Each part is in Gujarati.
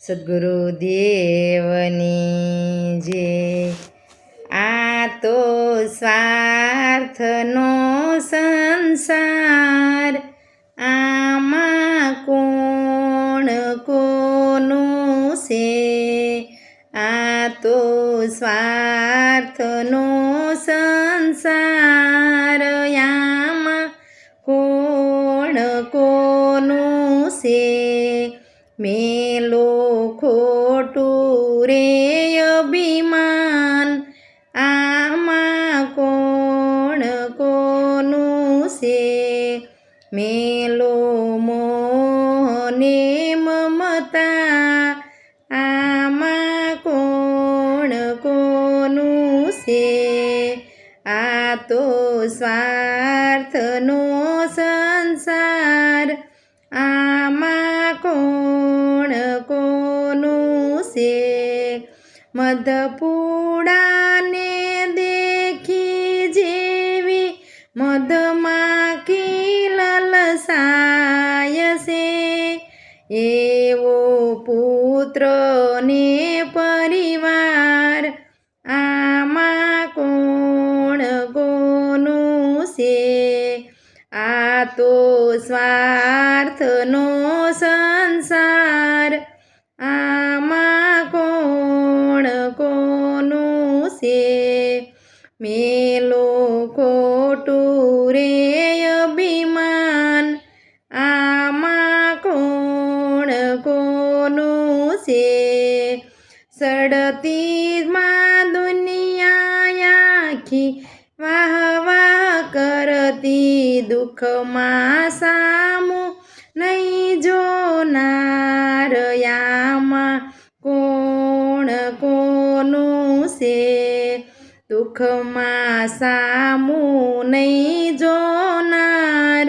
સદ્ગુરુદેવની જે આ તો સ્વાર્થનો સંસાર, આમાં કોણ કોનું છે? આ તો સ્વાર્થનો સંસાર, આમાં કોણ કોનું છે? મેલો ખોટું રે અભિમાન, આમાં કોણ કોનું છે? મેલો મોહને મમતા, આમાં કોણ કોનું છે? આ તો સ્વાર્થનો સંસાર, આમાં કોણ કોનું છે? મધપૂડાને દેખી જેવી મધમાખી લલસાય છે, એવો પુત્ર ને પરિવાર, આમાં કોણ કોનું છે? આ તો સ્વાર્થનો સંસાર, આમાં કોણ કોનું છે? મેલો ખોટું રે અભિમાન, આમાં કોણ કોનું છે? સડતીમાં દુનિયા આખી વાહ વાહ કરતી, દુઃખમાં સામું નહીં જોનાર, આમાં કોણ કોનું છે? દુઃખમાં સામું નહીં જોનાર,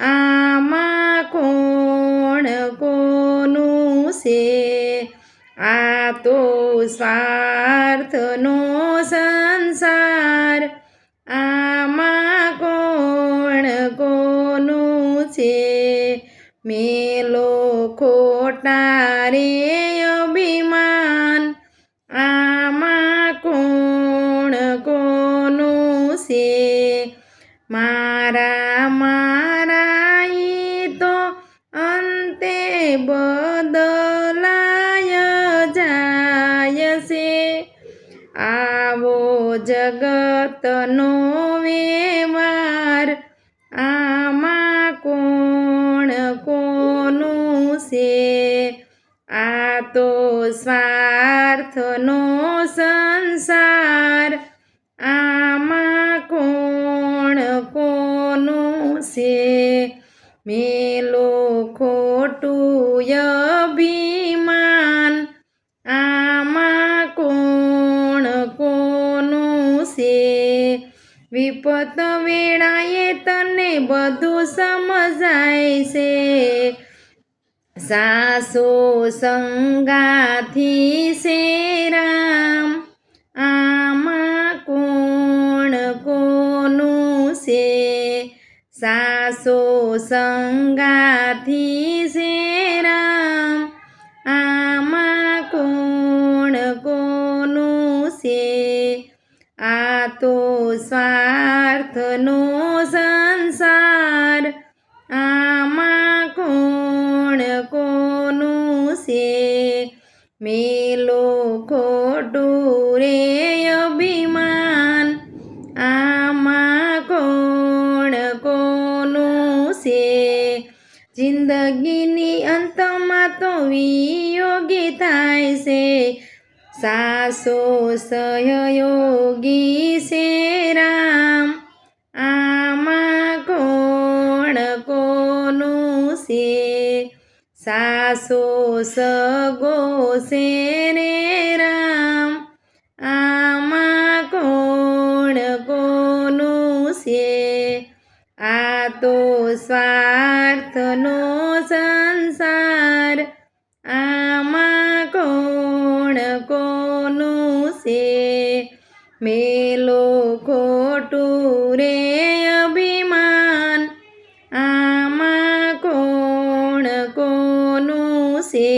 આમાં કોણ કોનું છે? આ તો સ્વાર્થનો સંસાર, આમાં કોણ કોનું છે? મેલો ખોટા રે અભિમાન, આમાં કોણ કોનું છે? મારા મારા ઈ તો અંતે બદલાય જાય છે, આવો જગતનો વ્યવહાર, આમાં કોણ કોનું છે? આ તો સ્વાર્થનો સંસાર, આમાં કોણ કોનું છે? મેલો ખોટું અભિમાન, આમાં કોણ કોનું છે? વિપત વેળાએ તને બધું સમજાય છે, સાસો સંગાથી છે રામ, આમાં કોણ કોનું છે? સાસો સંગાથી છે રામ, આમાં કોણ કોનું છે? આ તો સ્વાર્થનો સંસાર, આમાં કોણ કોનું છે? મેલો ખોટું રે અભિમાન, આમાં કોણ કોનું છે? જિંદગીની અંતમાં તો વિયોગી થાય છે, સાસો સહયોગી છે રામ, આમાં કોણ કોનું છે? સાસો સગો છે રે રામ, આમાં કોણ કોનું છે? આ તો સ્વાર્થનો સંસાર, આમાં કોણ કોનું છે? મેલો ખોટું રે અભિમાન, આમાં કોણ કોનું છે?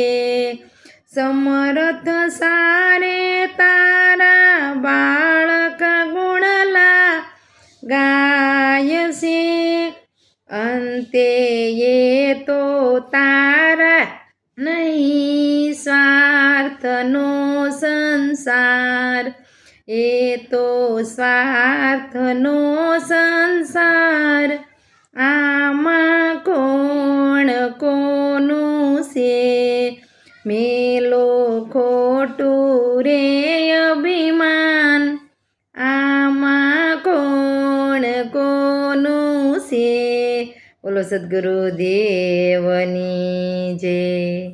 સમર્થ સારે તારા બાળક ગુણલા ગાય છે અંતે એ તો તારા નહીં સ્વાર્થનો સંસાર એ તો સ્વાર્થનો સંસાર આમાં કોણ કોનું છે મેલો ખોટું રે અભિમાન આમાં કોણ કોનું છે. બોલો સદ્ગુરુ દેવની જય.